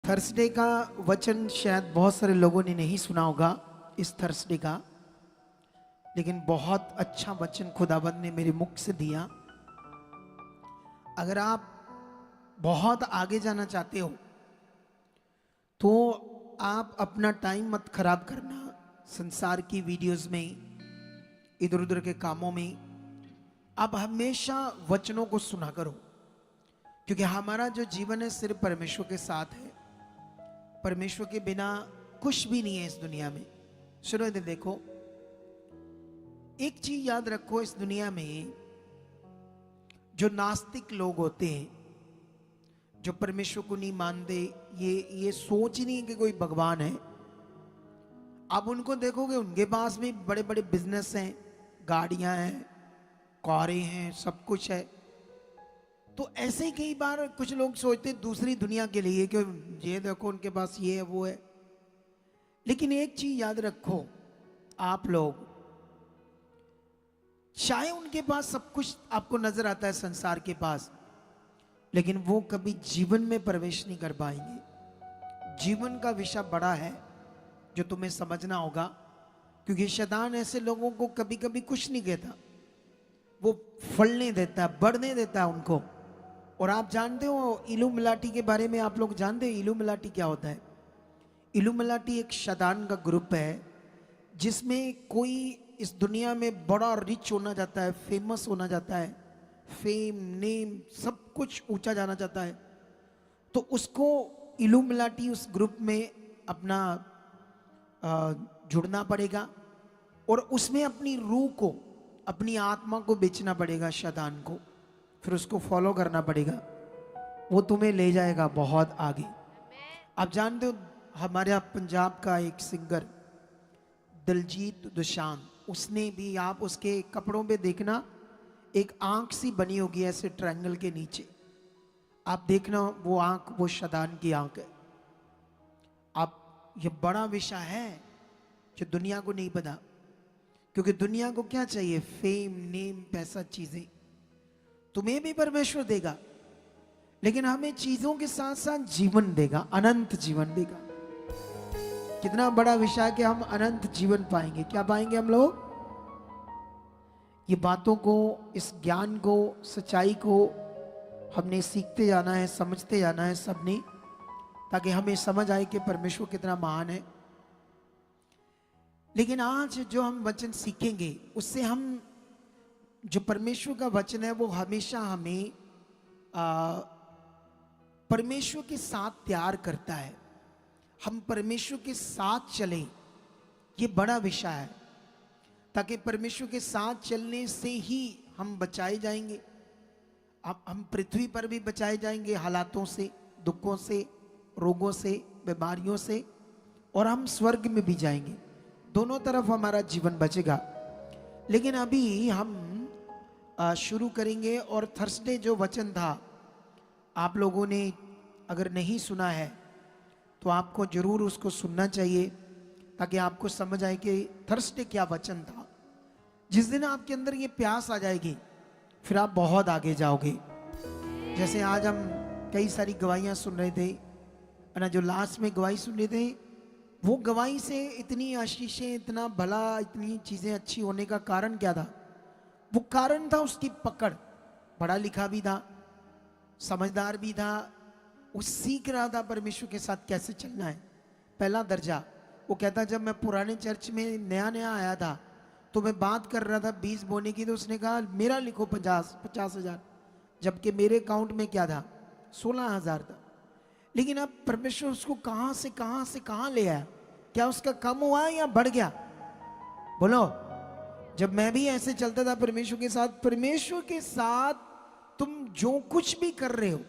Thursday का वचन शायद बहुत सारे लोगों ने नहीं सुना होगा इस थर्सडे का, लेकिन बहुत अच्छा वचन खुदाबंद ने मेरे मुख से दिया। अगर आप बहुत आगे जाना चाहते हो तो आप अपना टाइम मत खराब करना संसार की वीडियोस में, इधर उधर के कामों में। आप हमेशा वचनों को सुना करो, क्योंकि हमारा जो जीवन है सिर्फ परमेश्वर के साथ है। परमेश्वर के बिना कुछ भी नहीं है इस दुनिया में। सुनो इधर देखो, एक चीज याद रखो, इस दुनिया में जो नास्तिक लोग होते हैं, जो परमेश्वर को नहीं मानते, ये सोच ही नहीं कि कोई भगवान है। आप उनको देखोगे, उनके पास भी बड़े बड़े बिजनेस हैं, गाड़ियां हैं, कारें हैं, सब कुछ है। तो ऐसे ही कई बार कुछ लोग सोचते दूसरी दुनिया के लिए कि ये देखो उनके पास ये है वो है। लेकिन एक चीज याद रखो, आप लोग चाहे उनके पास सब कुछ आपको नजर आता है संसार के पास, लेकिन वो कभी जीवन में प्रवेश नहीं कर पाएंगे। जीवन का विषय बड़ा है जो तुम्हें समझना होगा, क्योंकि शैतान ऐसे लोगों को कभी कभी कुछ नहीं कहता, वो फलने देता है, बढ़ने देता है उनको। और आप जानते हो इल्लुमिनाटी के बारे में, आप लोग जानते हो इल्लुमिनाटी क्या होता है? इल्लुमिनाटी एक शैतान का ग्रुप है जिसमें कोई इस दुनिया में बड़ा रिच होना चाहता है, फेमस होना चाहता है, फेम नेम सब कुछ ऊंचा जाना चाहता है, तो उसको इल्लुमिनाटी उस ग्रुप में अपना जुड़ना पड़ेगा और उसमें अपनी रूह को, अपनी आत्मा को बेचना पड़ेगा शैतान को, फिर उसको फॉलो करना पड़ेगा। वो तुम्हें ले जाएगा बहुत आगे। आप जानते हो हमारे पंजाब का एक सिंगर दिलजीत दोसांझ, उसने भी, आप उसके कपड़ों पे देखना एक आंख सी बनी होगी ऐसे ट्रायंगल के नीचे, आप देखना वो आंख वो शैतान की आंख है। आप, ये बड़ा विषय है जो दुनिया को नहीं पता, क्योंकि दुनिया को क्या चाहिए? फेम नेम पैसा चीजें। तुम्हें भी परमेश्वर देगा, लेकिन हमें चीजों के साथ साथ जीवन देगा, अनंत जीवन देगा। कितना बड़ा विषय है कि हम अनंत जीवन पाएंगे। क्या पाएंगे हम लोग? ये बातों को, इस ज्ञान को, सच्चाई को हमने सीखते जाना है, समझते जाना है सबने, ताकि हमें समझ आए कि परमेश्वर कितना महान है। लेकिन आज जो हम वचन सीखेंगे उससे हम, जो परमेश्वर का वचन है वो हमेशा हमें परमेश्वर के साथ तैयार करता है। हम परमेश्वर के साथ चलें, ये बड़ा विषय है, ताकि परमेश्वर के साथ चलने से ही हम बचाए जाएंगे। अब हम पृथ्वी पर भी बचाए जाएंगे हालातों से, दुखों से, रोगों से, बीमारियों से, और हम स्वर्ग में भी जाएंगे। दोनों तरफ हमारा जीवन बचेगा। लेकिन अभी हम शुरू करेंगे, और थर्सडे जो वचन था, आप लोगों ने अगर नहीं सुना है तो आपको जरूर उसको सुनना चाहिए, ताकि आपको समझ आए कि थर्सडे क्या वचन था। जिस दिन आपके अंदर ये प्यास आ जाएगी, फिर आप बहुत आगे जाओगे। जैसे आज हम कई सारी गवाहियां सुन रहे थे ना, जो लास्ट में गवाही सुन रहे थे, वो गवाही से इतनी आशीषें, इतना भला, इतनी चीजें अच्छी होने का कारण क्या था? वो कारण था उसकी पकड़। पढ़ा लिखा भी था, समझदार भी था, वो सीख रहा था परमेश्वर के साथ कैसे चलना है। पहला दर्जा, वो कहता जब मैं पुराने चर्च में नया नया आया था तो मैं बात कर रहा था बीज बोने की, तो उसने कहा मेरा लिखो 50,000, जबकि मेरे अकाउंट में क्या था? 16,000 था। लेकिन अब परमेश्वर उसको कहां से कहां ले आया? क्या उसका कम हुआ या बढ़ गया? बोलो। जब मैं भी ऐसे चलता था परमेश्वर के साथ तुम जो कुछ भी कर रहे हो,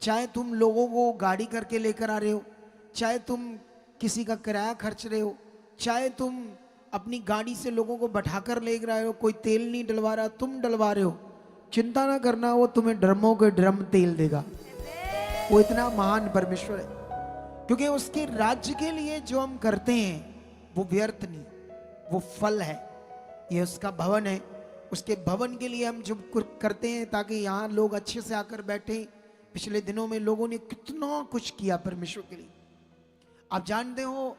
चाहे तुम लोगों को गाड़ी करके लेकर आ रहे हो, चाहे तुम किसी का किराया खर्च रहे हो, चाहे तुम अपनी गाड़ी से लोगों को बैठाकर ले रहे हो, कोई तेल नहीं डलवा रहा, तुम डलवा रहे हो, चिंता ना करना, वो तुम्हें ड्रमों के ड्रम तेल देगा। वो इतना महान परमेश्वर है, क्योंकि उसके राज्य के लिए जो हम करते हैं वो व्यर्थ नहीं, वो फल है। ये उसका भवन है, उसके भवन के लिए हम जो करते हैं ताकि यहाँ लोग अच्छे से आकर बैठे, पिछले दिनों में लोगों ने कितना कुछ किया परमेश्वर के लिए। आप जानते हो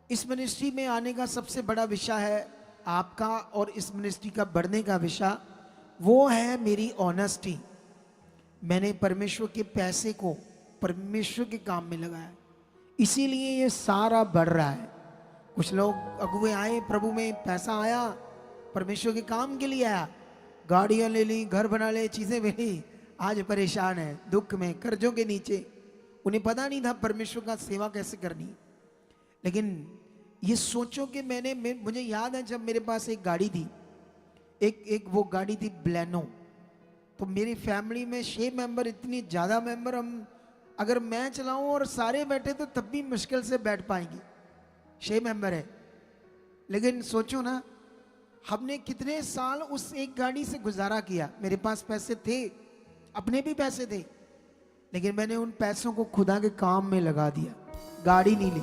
इस मिनिस्ट्री में आने का सबसे बड़ा विषय है आपका, और इस मिनिस्ट्री का बढ़ने का विषय वो है मेरी ऑनेस्टी। मैंने परमेश्वर के पैसे को परमेश्वर के काम में लगाया, इसीलिए ये सारा बढ़ रहा है। कुछ लोग अगुए आए प्रभु में, पैसा आया परमेश्वर के काम के लिए आया, गाड़ियां ले ली, घर बना ले, चीजें मिली, आज परेशान है, दुख में, कर्जों के नीचे। उन्हें पता नहीं था परमेश्वर का सेवा कैसे करनी। लेकिन ये सोचो कि मुझे याद है जब मेरे पास एक गाड़ी थी, एक वो गाड़ी थी ब्लेनो। तो मेरी फैमिली में 6 मेंबर, इतनी ज़्यादा मेंबर, हम अगर मैं चलाऊं और सारे बैठे तो तब भी मुश्किल से बैठ पाएंगे, 6 मेंबर है। लेकिन सोचो ना, हमने कितने साल उस एक गाड़ी से गुजारा किया। मेरे पास पैसे थे, अपने भी पैसे थे, लेकिन मैंने उन पैसों को खुदा के काम में लगा दिया, गाड़ी नहीं ली।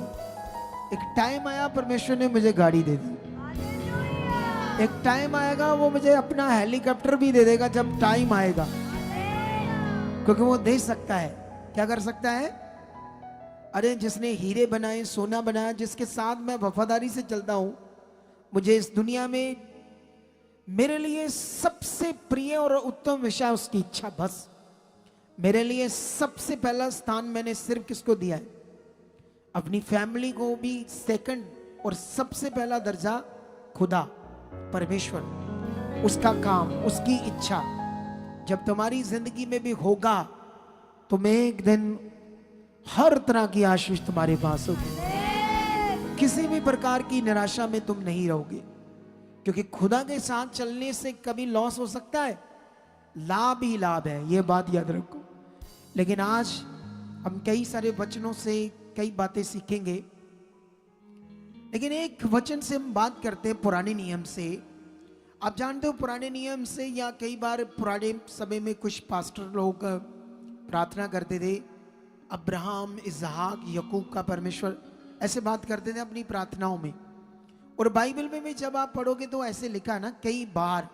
एक टाइम आया परमेश्वर ने मुझे गाड़ी दे दी, एक टाइम आएगा वो मुझे अपना हेलीकॉप्टर भी दे देगा जब टाइम आएगा, क्योंकि वो दे सकता है। क्या कर सकता है? अरे जिसने हीरे बनाए, सोना बनाया, जिसके साथ मैं वफादारी से चलता हूं, मुझे इस दुनिया में मेरे लिए सबसे प्रिय और उत्तम विषय उसकी इच्छा। बस मेरे लिए सबसे पहला स्थान मैंने सिर्फ किसको दिया है? अपनी फैमिली को भी सेकंड, और सबसे पहला दर्जा खुदा परमेश्वर, उसका काम, उसकी इच्छा। जब तुम्हारी जिंदगी में भी होगा तो मैं एक दिन हर तरह की आशीष तुम्हारे पास होगी, किसी भी प्रकार की निराशा में तुम नहीं रहोगे, क्योंकि खुदा के साथ चलने से कभी लॉस हो सकता है, लाभ ही लाभ है, ये बात याद रखो। लेकिन आज हम कई सारे वचनों से कई बातें सीखेंगे, लेकिन एक वचन से हम बात करते हैं पुराने नियम से। आप जानते हो पुराने नियम से, या कई बार पुराने समय में कुछ पास्टर लोग प्रार्थना करते थे, अब्राहम, इसहाक, याकूब का परमेश्वर, ऐसे बात करते थे अपनी प्रार्थनाओं में। और बाइबल में भी जब आप पढ़ोगे तो ऐसे लिखा ना कई बार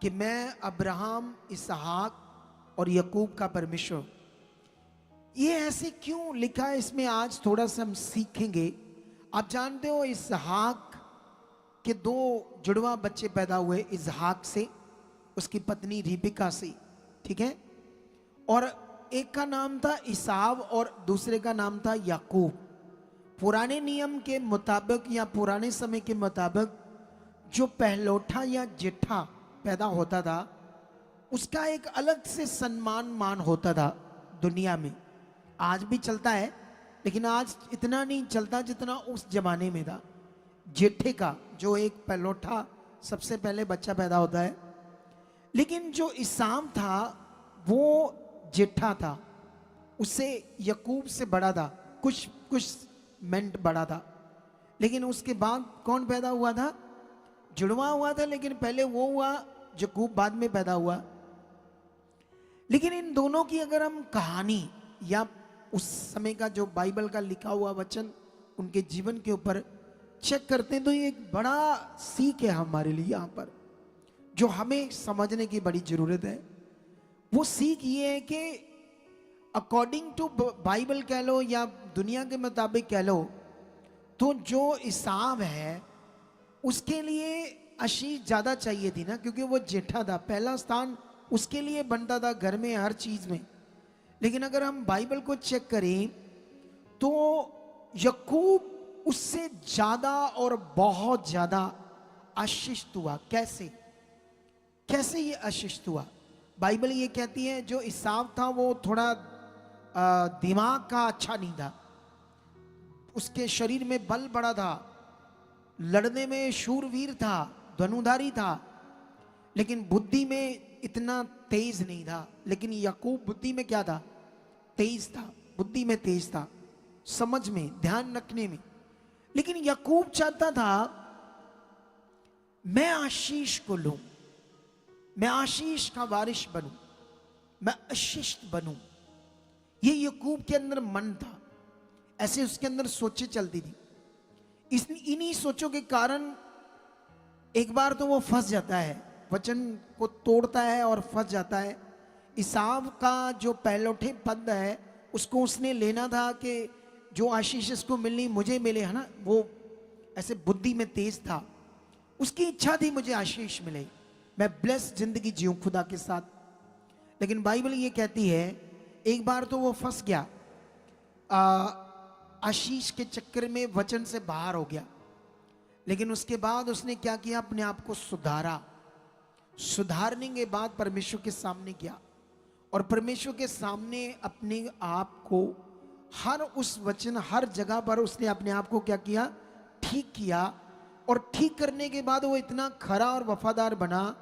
कि मैं अब्राहम, इसहाक और याकूब का परमेश्वर। ये ऐसे क्यों लिखा है, इसमें आज थोड़ा सा हम सीखेंगे। आप जानते हो इसहाक के 2 जुड़वा बच्चे पैदा हुए, इसहाक से, उसकी पत्नी रिबिका से, ठीक है। और एक का नाम था ईसाव और दूसरे का नाम था याकूब। पुराने नियम के मुताबिक या पुराने समय के मुताबिक जो पहलौठा या जेठा पैदा होता था उसका एक अलग से सम्मान मान होता था दुनिया में। आज भी चलता है, लेकिन आज इतना नहीं चलता जितना उस जमाने में था। जेठे का, जो एक पहलौठा सबसे पहले बच्चा पैदा होता है, लेकिन जो ईसाम था वो जेठा था, उससे याकूब से बड़ा था, कुछ मिनट बड़ा था। लेकिन उसके बाद कौन पैदा हुआ था? जुड़वा हुआ था, लेकिन पहले वो हुआ, याकूब बाद में पैदा हुआ। लेकिन इन दोनों की अगर हम कहानी या उस समय का जो बाइबल का लिखा हुआ वचन उनके जीवन के ऊपर चेक करते हैं तो ये एक बड़ा सीख है हमारे लिए यहाँ पर, जो हमें समझने की बड़ी जरूरत है। वो सीख ये है कि अकॉर्डिंग टू बाइबल कह लो या दुनिया के मुताबिक कह लो, तो जो ईसाव है उसके लिए आशीष ज्यादा चाहिए थी ना, क्योंकि वो जेठा था, पहला स्थान उसके लिए बनता था घर में, हर चीज में। लेकिन अगर हम बाइबल को चेक करें तो याकूब उससे ज्यादा और बहुत ज्यादा आशीषित हुआ। कैसे ये आशीषित हुआ? बाइबल ये कहती है जो ईसाव था वो थोड़ा दिमाग का अच्छा नहीं था, उसके शरीर में बल बड़ा था, लड़ने में शूरवीर था, धनुधारी था, लेकिन बुद्धि में इतना तेज नहीं था। लेकिन याकूब बुद्धि में क्या था? तेज था, बुद्धि में तेज था, समझ में, ध्यान रखने में। लेकिन याकूब चाहता था मैं आशीष को लूं, मैं आशीष का वारिस बनूं, मैं आशीषित बनूं। ये याकूब के अंदर मन था, ऐसे उसके अंदर सोचे चलती थी। इन्हीं सोचों के कारण एक बार तो वो फंस जाता है, वचन को तोड़ता है और फंस जाता है। इसाव का जो पहलौठे पद है उसको उसने लेना था कि जो आशीष इसको मिलनी मुझे मिले, है ना। वो ऐसे बुद्धि में तेज था, उसकी इच्छा थी मुझे आशीष मिले, मैं ब्लेस जिंदगी जीऊं खुदा के साथ। लेकिन बाइबल ये कहती है एक बार तो वो फंस गया, आशीष के चक्कर में वचन से बाहर हो गया। लेकिन उसके बाद उसने क्या किया, अपने आप को सुधारा। सुधारने के बाद परमेश्वर के सामने गया और परमेश्वर के सामने अपने आप को हर उस वचन, हर जगह पर उसने अपने आप को क्या किया, ठीक किया। और ठीक करने के बाद वो इतना खरा और वफादार बना,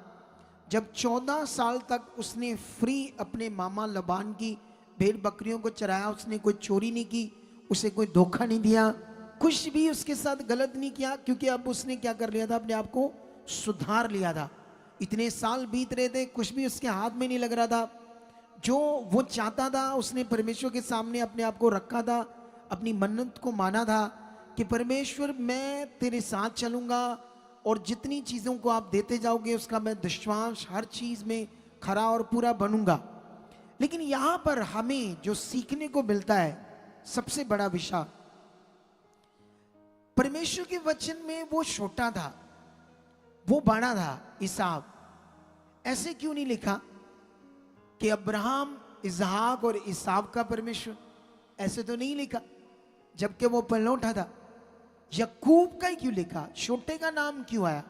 जब 14 साल तक उसने फ्री अपने मामा लबान की भेड़ बकरियों को चराया, उसने कोई चोरी नहीं की, उसे कोई धोखा नहीं दिया, कुछ भी उसके साथ गलत नहीं किया, क्योंकि अब उसने क्या कर लिया था, अपने आप को सुधार लिया था। इतने साल बीत रहे थे, कुछ भी उसके हाथ में नहीं लग रहा था। जो वो चाहता था उसने परमेश्वर के सामने अपने आप को रखा था, अपनी मन्नत को माना था कि परमेश्वर मैं तेरे साथ चलूंगा और जितनी चीज़ों को आप देते जाओगे उसका मैं विश्वास हर चीज़ में खरा और पूरा बनूंगा। लेकिन यहाँ पर हमें जो सीखने को मिलता है, सबसे बड़ा विषय, परमेश्वर के वचन में वो छोटा था, वो बड़ा था इसाव। ऐसे क्यों नहीं लिखा कि अब्राहम, इसहाक और इसाव का परमेश्वर? ऐसे तो नहीं लिखा, जबकि वो पलौठा था। यकूब का ही क्यों लिखा, छोटे का नाम क्यों आया?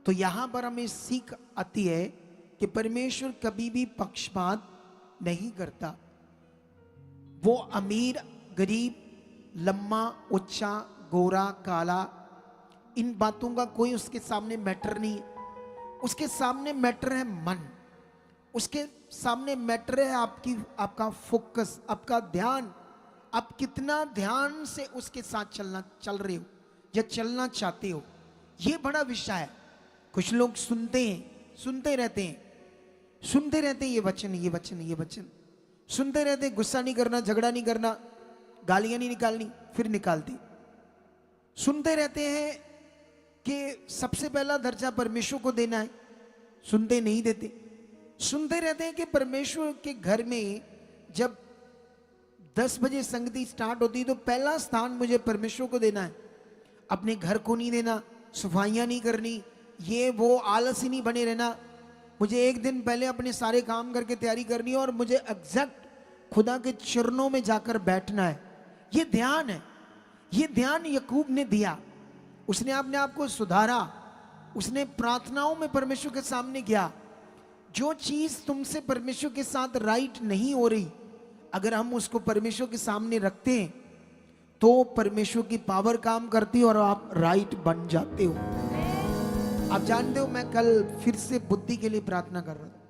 तो यहां पर हमें सीख आती है कि परमेश्वर कभी भी पक्षपात नहीं करता। वो अमीर, गरीब, लम्बा, ऊंचा, गोरा, काला, इन बातों का कोई उसके सामने मैटर नहीं है। उसके सामने मैटर है मन, उसके सामने मैटर है आपका फोकस, आपका ध्यान, आप कितना ध्यान से उसके साथ चल रहे हो या चलना चाहते हो। ये बड़ा विषय है। कुछ लोग सुनते हैं, सुनते रहते हैं, सुनते रहते हैं, ये वचन, ये वचन, ये वचन सुनते रहते हैं, गुस्सा नहीं करना, झगड़ा नहीं करना, गालियां नहीं निकालनी, फिर निकालते। सुनते रहते हैं कि सबसे पहला दर्जा परमेश्वर को देना है, सुनते नहीं देते। सुनते रहते हैं कि परमेश्वर के घर में जब 10 बजे संगति स्टार्ट होती है तो पहला स्थान मुझे परमेश्वर को देना है, अपने घर को नहीं देना, सफाइयां नहीं करनी, ये वो आलसी नहीं बने रहना। मुझे एक दिन पहले अपने सारे काम करके तैयारी करनी है और मुझे एग्जैक्ट खुदा के चरणों में जाकर बैठना है। ये ध्यान है, ये ध्यान यकूब ने दिया। उसने अपने आप को सुधारा, उसने प्रार्थनाओं में परमेश्वर के सामने गया। जो चीज तुमसे परमेश्वर के साथ राइट नहीं हो रही, अगर हम उसको परमेश्वर के सामने रखते हैं तो परमेश्वर की पावर काम करती है और आप राइट बन जाते हो। आप जानते हो, मैं कल फिर से बुद्धि के लिए प्रार्थना कर रहा था।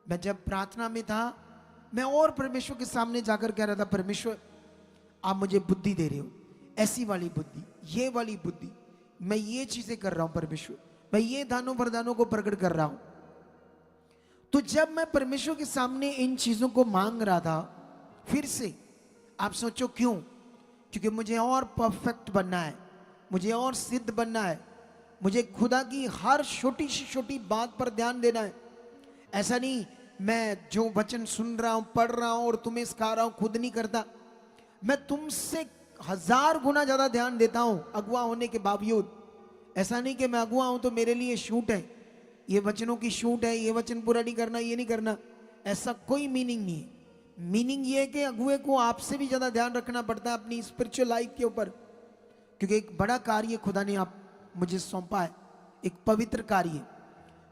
मैं जब प्रार्थना में था, मैं और परमेश्वर के सामने जाकर कह रहा था, परमेश्वर आप मुझे बुद्धि दे रहे हो, ऐसी वाली बुद्धि, ये वाली बुद्धि, मैं ये चीजें कर रहा हूं परमेश्वर, मैं ये दानों वरदानों को प्रकट कर रहा हूं। तो जब मैं परमेश्वर के सामने इन चीजों को मांग रहा था, फिर से आप सोचो क्यों? क्योंकि मुझे और परफेक्ट बनना है, मुझे और सिद्ध बनना है, मुझे खुदा की हर छोटी सी छोटी बात पर ध्यान देना है। ऐसा नहीं मैं जो वचन सुन रहा हूं, पढ़ रहा हूं और तुम्हें सिखा रहा हूं, खुद नहीं करता। मैं तुमसे 1000 गुना ज्यादा ध्यान देता हूं अगुआ होने के बावजूद। ऐसा नहीं कि मैं अगुआ हूं तो मेरे लिए शूट है, ये वचनों की शूट है, ये वचन पूरा नहीं करना, ये नहीं करना, ऐसा कोई मीनिंग नहीं है। मीनिंग ये है कि अगुए को आपसे भी ज्यादा ध्यान रखना पड़ता है अपनी स्पिरिचुअल लाइफ के ऊपर, क्योंकि एक बड़ा कार्य खुदा ने आप मुझे सौंपा है, एक पवित्र कार्य।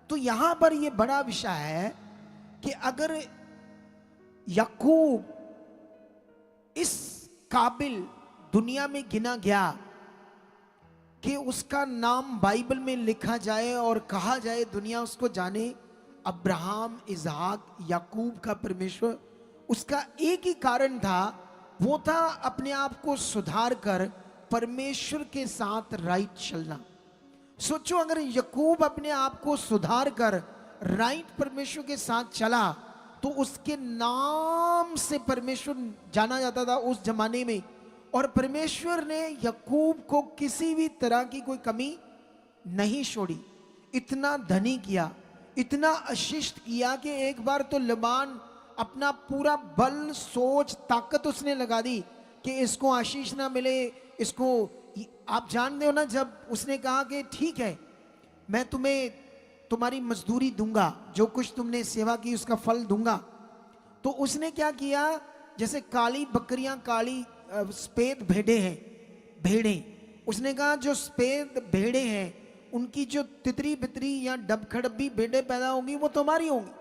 तो यहां पर यह बड़ा विषय है कि अगर याकूब इस काबिल दुनिया में गिना गया कि उसका नाम बाइबल में लिखा जाए और कहा जाए, दुनिया उसको जाने, अब्राहम, इसहाक, याकूब का परमेश्वर, उसका एक ही कारण था, वो था अपने आप को सुधार कर परमेश्वर के साथ राइट चलना। सोचो, अगर याकूब अपने आप को सुधार कर राइट परमेश्वर के साथ चला तो उसके नाम से परमेश्वर जाना जाता था उस जमाने में। और परमेश्वर ने याकूब को किसी भी तरह की कोई कमी नहीं छोड़ी, इतना धनी किया, इतना अशिष्ट किया कि एक बार तो लबान अपना पूरा बल, सोच, ताकत उसने लगा दी कि इसको आशीष ना मिले, इसको। आप जानते हो ना, जब उसने कहा कि ठीक है मैं तुम्हें तुम्हारी मजदूरी दूंगा, जो कुछ तुमने सेवा की उसका फल दूंगा, तो उसने क्या किया, जैसे काली बकरियां, काली सफेद भेड़े हैं, भेड़ें, उसने कहा जो सफेद भेड़े हैं उनकी जो तितरी बितरी या डबखडब्बी भेड़े पैदा होंगी वो तुम्हारी होंगी।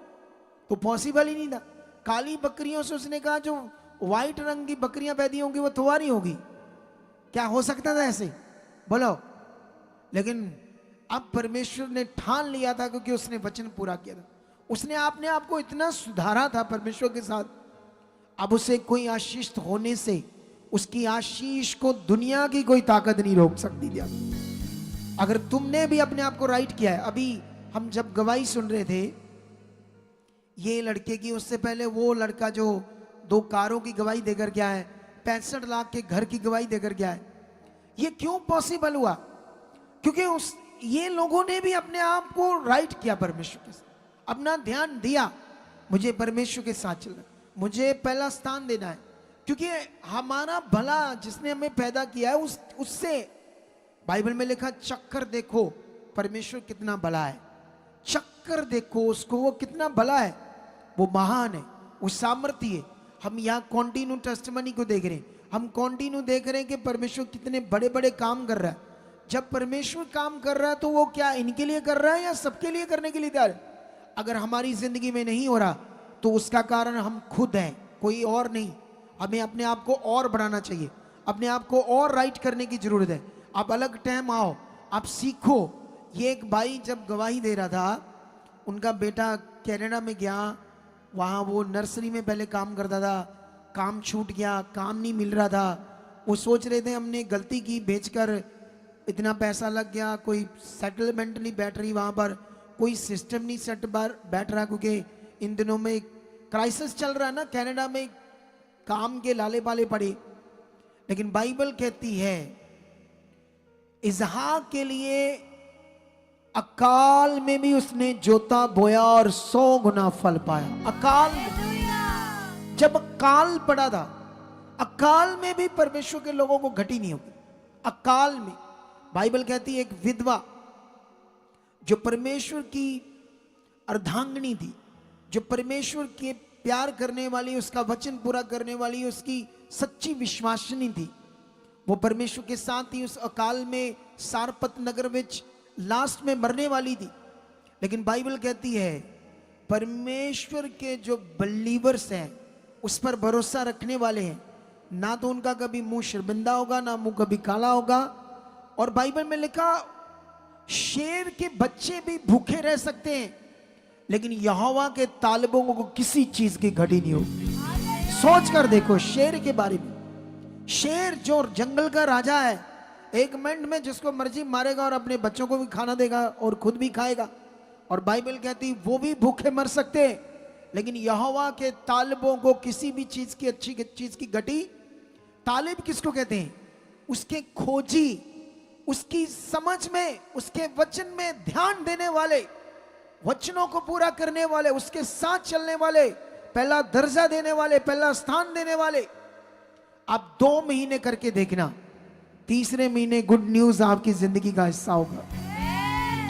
तो पॉसिबल ही नहीं था। काली बकरियों से उसने कहा जो व्हाइट रंग की बकरियां पैदा होंगी वो तुम्हारी होगी। क्या हो सकता था ऐसे? बोलो। लेकिन अब परमेश्वर ने ठान लिया था, क्योंकि उसने वचन पूरा किया था। उसने अपने आप को इतना सुधारा था परमेश्वर के साथ, अब उसे कोई आशीष होने से, उसकी आशीष को दुनिया की कोई ताकत नहीं रोक सकती थी। अगर तुमने भी अपने आप को राइट किया है, अभी हम जब गवाही सुन रहे थे ये लड़के की, उससे पहले वो लड़का जो 2 कारों की गवाही देकर गया है, 65 लाख के घर की गवाही देकर गया है, ये क्यों पॉसिबल हुआ? क्योंकि ये लोगों ने भी अपने आप को राइट किया परमेश्वर के साथ, अपना ध्यान दिया, मुझे परमेश्वर के साथ चलना, मुझे पहला स्थान देना है, क्योंकि हमारा भला जिसने हमें पैदा किया है उससे बाइबल में लिखा, चक्कर देखो परमेश्वर कितना भला है, चक्कर देखो उसको, वो कितना भला है, वो महान है, वो सामर्थ्य है। हम यहाँ कॉन्टिन्यू टेस्टिमनी को देख रहे हैं, हम कॉन्टिन्यू देख रहे हैं कि परमेश्वर कितने बड़े बड़े काम कर रहा है। जब परमेश्वर काम कर रहा है तो वो क्या इनके लिए कर रहा है या सबके लिए करने के लिए तैयार है? अगर हमारी जिंदगी में नहीं हो रहा तो उसका कारण हम खुद हैं, कोई और नहीं। हमें अपने आप को और बढ़ाना चाहिए, अपने आप को और राइट करने की जरूरत है। आप अलग टाइम आओ, आप सीखो। ये एक भाई जब गवाही दे रहा था, उनका बेटा कनाडा में गया, वहाँ वो नर्सरी में पहले काम करता था, काम छूट गया, काम नहीं मिल रहा था। वो सोच रहे थे हमने गलती की, बेचकर इतना पैसा लग गया, कोई सेटलमेंट नहीं बैठ रही वहाँ पर, कोई सिस्टम नहीं सेट बैठ रहा, क्योंकि इन दिनों में क्राइसिस चल रहा है ना कनाडा में, काम के लाले पाले पड़े। लेकिन बाइबल कहती है इसहाक के लिए अकाल में भी उसने जोता बोया और 100 गुना फल पाया। अकाल में, जब अकाल पड़ा था, अकाल में भी परमेश्वर के लोगों को घटी नहीं होगी। अकाल में बाइबल कहती है एक विधवा जो परमेश्वर की अर्धांगिनी थी, जो परमेश्वर के प्यार करने वाली, उसका वचन पूरा करने वाली, उसकी सच्ची विश्वासिनी थी, वो परमेश्वर के साथ ही उस अकाल में सारपत नगर विच लास्ट में मरने वाली थी। लेकिन बाइबल कहती है परमेश्वर के जो बिलीवर्स हैं, उस पर भरोसा रखने वाले हैं, ना तो उनका कभी मुंह शर्मिंदा होगा, ना मुंह कभी काला होगा। और बाइबल में लिखा शेर के बच्चे भी भूखे रह सकते हैं, लेकिन यहोवा के तालिबों को किसी चीज की घटी नहीं होगी। सोच कर देखो शेर के बारे में। शेर जो जंगल का राजा है, एक मिनट में जिसको मर्जी मारेगा और अपने बच्चों को भी खाना देगा और खुद भी खाएगा। और बाइबल कहती वो भी भूखे मर सकते हैं, लेकिन यहोवा के तालिबों को किसी भी चीज की, अच्छी चीज की घटी। तालिब किसको कहते हैं? उसके खोजी, उसकी समझ में, उसके वचन में ध्यान देने वाले, वचनों को पूरा करने वाले, उसके साथ चलने वाले, पहला दर्जा देने वाले, पहला स्थान देने वाले। आप 2 महीने करके देखना, तीसरे महीने गुड न्यूज आपकी जिंदगी का हिस्सा होगा।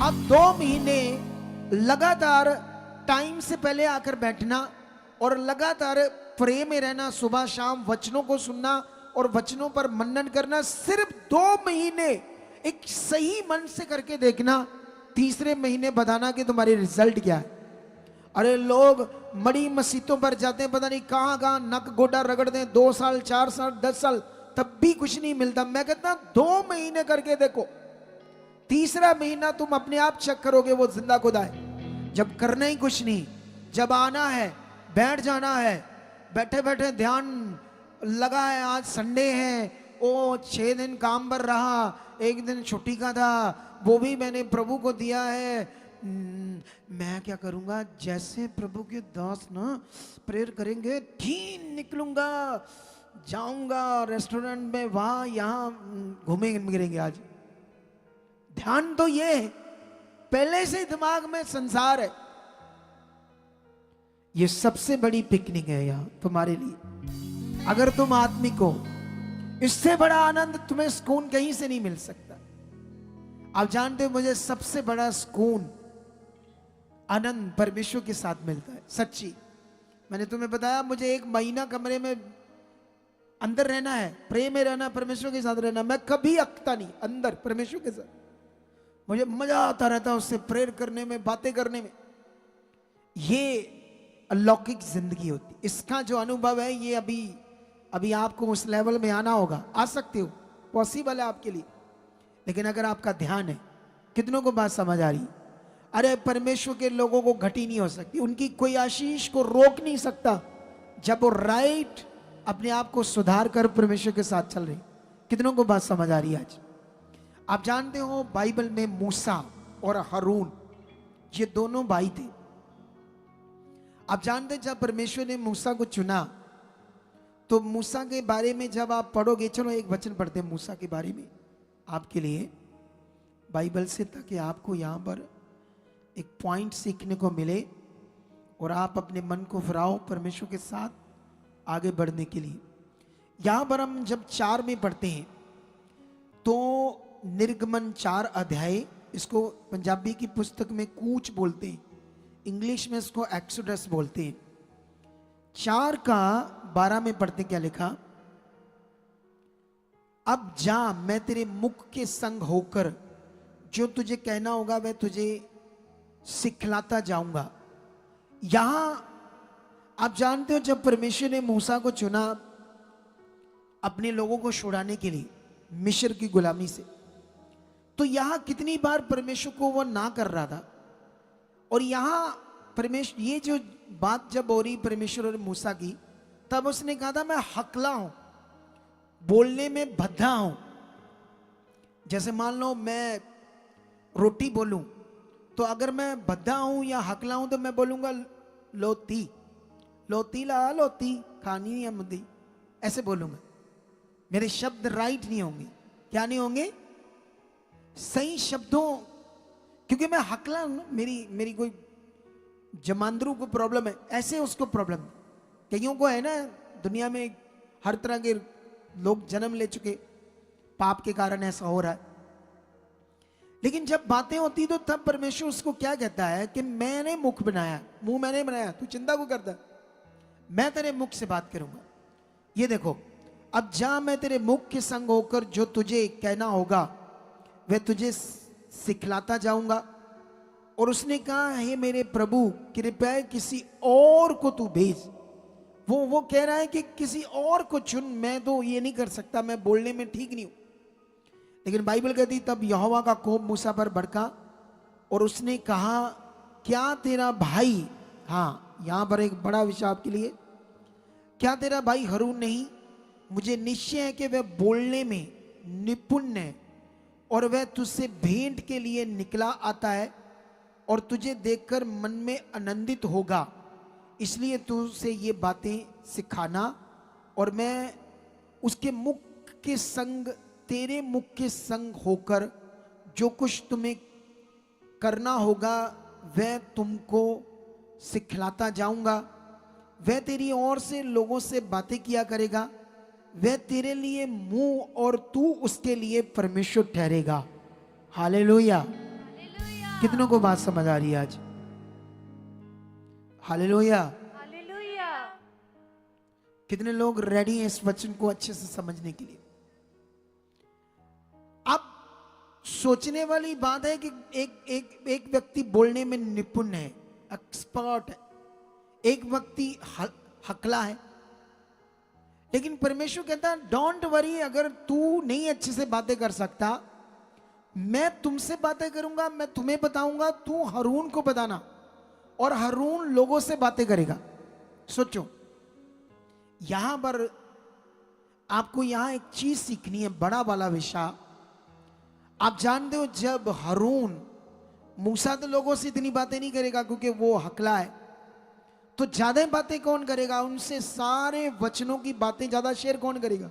आप 2 महीने लगातार टाइम से पहले आकर बैठना और लगातार प्रे में रहना, सुबह शाम वचनों को सुनना और वचनों पर मनन करना, सिर्फ 2 महीने एक सही मन से करके देखना, तीसरे महीने बताना कि तुम्हारी रिजल्ट क्या है। अरे लोग बड़ी मस्जिदों पर जाते हैं, पता नहीं कहां कहां नक गोडा रगड़ते हैं, 2 साल 4 साल 10 साल, तब भी कुछ नहीं मिलता। मैं कहता 2 महीने करके देखो, तीसरा महीना तुम अपने आप चेक करोगे वो जिंदा खुदा है। जब करना ही कुछ नहीं, जब आना है, बैठ जाना है, बैठे बैठे ध्यान लगा है, आज संडे है, ओ 6 दिन काम पर रहा, 1 दिन छुट्टी का था, वो भी मैंने प्रभु को दिया है। मैं क्या करूंगा, जैसे प्रभु के दास ना प्रेयर करेंगे ठीक निकलूंगा, जाऊंगा रेस्टोरेंट में, वहां यहां घूमेंगे फिरेंगे। आज ध्यान तो ये है, पहले से दिमाग में संसार है, ये सबसे बड़ी पिकनिक है यहाँ तुम्हारे लिए। अगर तुम आत्मिक हो, इससे बड़ा आनंद तुम्हें सुकून कहीं से नहीं मिल सकता। आप जानते हो मुझे सबसे बड़ा सुकून आनंद परमेश्वर के साथ मिलता है। सच्ची, मैंने तुम्हें बताया मुझे 1 महीना कमरे में अंदर रहना है, प्रेम में रहना, परमेश्वर के साथ रहना। मैं कभी अकता नहीं अंदर परमेश्वर के साथ। मुझे मजा आता रहता है उससे प्रेयर करने में, बातें करने में। ये अलौकिक जिंदगी होती। इसका जो अनुभव है ये अभी आपको उस लेवल में आना होगा। आ सकते हो, पॉसिबल है आपके लिए, लेकिन अगर आपका ध्यान है। कितनों को बात समझ आ रही? अरे परमेश्वर के लोगों को घटी नहीं हो सकती, उनकी कोई आशीष को रोक नहीं सकता जब वो राइट अपने आप को सुधार कर परमेश्वर के साथ चल रहे। कितनों को बात समझ आ रही है आज? आप जानते हो बाइबल में मूसा और हारून ये दोनों भाई थे। आप जानते जब परमेश्वर ने मूसा को चुना तो मूसा के बारे में जब आप पढ़ोगे, चलो एक वचन पढ़ते हैं मूसा के बारे में आपके लिए बाइबल से, ताकि आपको यहाँ पर एक पॉइंट सीखने को मिले और आप अपने मन को फिराओ परमेश्वर के साथ आगे बढ़ने के लिए। यहाँ पर हम जब 4 में पढ़ते हैं तो निर्गमन 4 अध्याय, इसको पंजाबी की पुस्तक में कूच बोलते हैं, इंग्लिश में इसको एक्सोडस बोलते हैं। 4 का 12 में पढ़ते क्या लिखा? अब जा, मैं तेरे मुख के संग होकर जो तुझे कहना होगा वह तुझे सिखलाता जाऊंगा। यहां आप जानते हो जब परमेश्वर ने मूसा को चुना अपने लोगों को छुड़ाने के लिए मिस्र की गुलामी से, तो यहां कितनी बार परमेश्वर को वो ना कर रहा था। और यहां परमेश्वर, ये जो बात जब हो रही परमेश्वर और मूसा की, तब उसने कहा था मैं हकला हूं, बोलने में भद्दा हूं। जैसे मान लो मैं रोटी बोलूं तो अगर मैं भद्दा हूं या हकला हूं तो मैं बोलूंगा लोती, लोती ला लोती खानी नहीं है मुद्दी, ऐसे बोलूंगा। मेरे शब्द राइट नहीं होंगे। क्या नहीं होंगे? सही शब्दों, क्योंकि मैं हकला हूं। मेरी कोई जमांदरू को प्रॉब्लम है, ऐसे उसको प्रॉब्लम। कईयों को है ना, दुनिया में हर तरह के लोग जन्म ले चुके, पाप के कारण ऐसा हो रहा है। लेकिन जब बातें होती तो तब परमेश्वर उसको क्या कहता है कि मैंने मुख बनाया, मुंह मैंने बनाया, तू चिंता को करता, मैं तेरे मुख से बात करूंगा। ये देखो, अब जा, मैं तेरे मुख के संग होकर जो तुझे कहना होगा वह तुझे सिखलाता जाऊंगा। और उसने कहा, हे मेरे प्रभु कृपया किसी और को तू भेज। वो कह रहा है कि किसी और को चुन, मैं तो ये नहीं कर सकता, मैं बोलने में ठीक नहीं हूं। लेकिन बाइबल कहती तब यहोवा का कोप मूसा पर भड़का और उसने कहा, क्या तेरा भाई, हाँ यहां पर एक बड़ा विषय आपके लिए, क्या तेरा भाई हारून नहीं? मुझे निश्चय है कि वह बोलने में निपुण है और वह तुझसे भेंट के लिए निकला आता है और तुझे देखकर मन में आनंदित होगा, इसलिए तू उसे ये बातें सिखाना और मैं उसके मुख के संग, तेरे मुख के संग होकर जो कुछ तुम्हें करना होगा वह तुमको सिखलाता जाऊंगा। वह तेरी ओर से लोगों से बातें किया करेगा, वह तेरे लिए मुंह और तू उसके लिए परमेश्वर ठहरेगा। हालेलुया। कितनों को बात समझ आ रही है आज? हालेलुया। हालेलुया। कितने लोग रेडी हैं इस वचन को अच्छे से समझने के लिए? अब सोचने वाली बात है कि एक व्यक्ति बोलने में निपुण है, एक्सपर्ट है, एक व्यक्ति हकला है। लेकिन परमेश्वर कहता है डोंट वरी, अगर तू नहीं अच्छे से बातें कर सकता, मैं तुमसे बातें करूंगा, मैं तुम्हें बताऊंगा, तू हारून को बताना और हारून लोगों से बातें करेगा। सोचो, यहां पर आपको यहां एक चीज सीखनी है, बड़ा वाला विषय। आप जानते हो जब हारून, मूसा तो लोगों से इतनी बातें नहीं करेगा क्योंकि वो हकला है, तो ज्यादा बातें कौन करेगा? उनसे सारे वचनों की बातें ज्यादा शेयर कौन करेगा?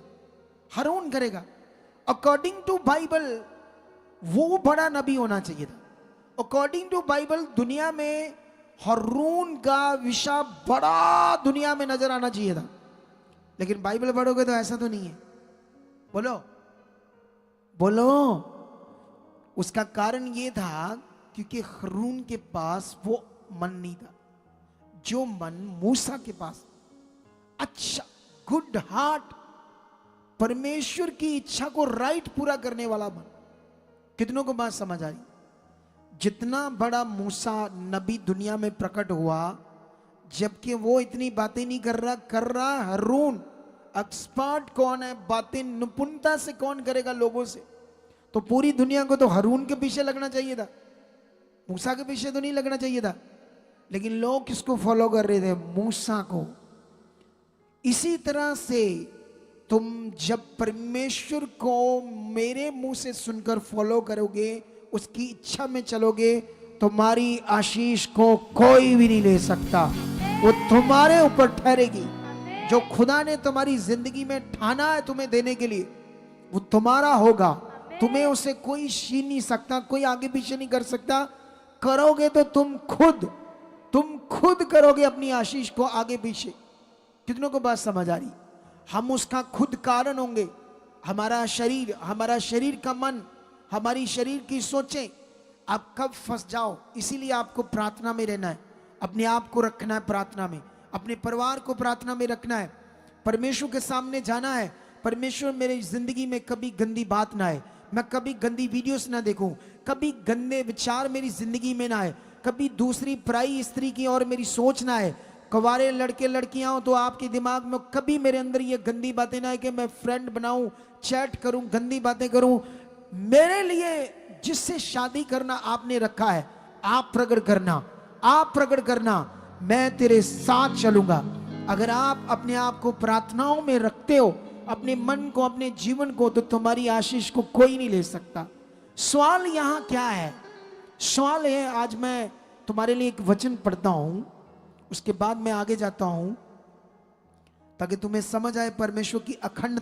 हारून करेगा। अकॉर्डिंग टू बाइबल वो बड़ा नबी होना चाहिए था। अकॉर्डिंग टू बाइबल दुनिया में हारून का विषय बड़ा दुनिया में नजर आना चाहिए था, लेकिन बाइबल पढ़ोगे तो ऐसा तो नहीं है। बोलो बोलो। उसका कारण यह था क्योंकि हारून के पास वो मन नहीं था जो मन मूसा के पास। अच्छा, गुड हार्ट, परमेश्वर की इच्छा को राइट पूरा करने वाला मन। कितनों को बात समझ आई? जितना बड़ा मूसा नबी दुनिया में प्रकट हुआ, जबकि वो इतनी बातें नहीं कर रहा हारून। एक्सपर्ट कौन है? बातें निपुणता से कौन करेगा लोगों से? तो पूरी दुनिया को तो हारून के पीछे लगना चाहिए था, मूसा के पीछे तो नहीं लगना चाहिए था। लेकिन लोग किसको फॉलो कर रहे थे? मूसा को। इसी तरह से तुम जब परमेश्वर को मेरे मुंह से सुनकर फॉलो करोगे, उसकी इच्छा में चलोगे, तुम्हारी आशीष को कोई भी नहीं ले सकता। वो तुम्हारे ऊपर ठहरेगी। जो खुदा ने तुम्हारी जिंदगी में ठाना है तुम्हें देने के लिए, वो तुम्हारा होगा। तुम्हें उसे कोई छीन नहीं सकता, कोई आगे पीछे नहीं कर सकता। करोगे तो तुम खुद करोगे अपनी आशीष को आगे पीछे। कितनों को बात समझ आ रही? हम उसका खुद कारण होंगे। हमारा शरीर का मन, हमारी शरीर की सोचें। आप कब फंस जाओ, इसीलिए आपको प्रार्थना में रहना है, अपने आप को रखना है प्रार्थना में, अपने परिवार को प्रार्थना में रखना है, परमेश्वर के सामने जाना है। परमेश्वर मेरी जिंदगी में कभी गंदी बात ना आए, मैं कभी गंदी वीडियोस ना देखूं, कभी गंदे विचार मेरी जिंदगी में ना आए, कभी दूसरी पराई स्त्री की और मेरी सोच ना आए। कुंवारे लड़के लड़कियां हो तो आपके दिमाग में कभी मेरे अंदर ये गंदी बातें ना आए कि मैं फ्रेंड बनाऊं, चैट करूं, गंदी बातें करूं। मेरे लिए जिससे शादी करना आपने रखा है, आप प्रकट करना, मैं तेरे साथ चलूंगा। अगर आप अपने आप को प्रार्थनाओं में रखते हो, अपने मन को, अपने जीवन को, तो तुम्हारी आशीष को कोई नहीं ले सकता। सवाल यहां क्या है? सवाल है, आज मैं तुम्हारे लिए एक वचन पढ़ता हूं, उसके बाद मैं आगे जाता हूं ताकि तुम्हें समझ आए परमेश्वर की अखंड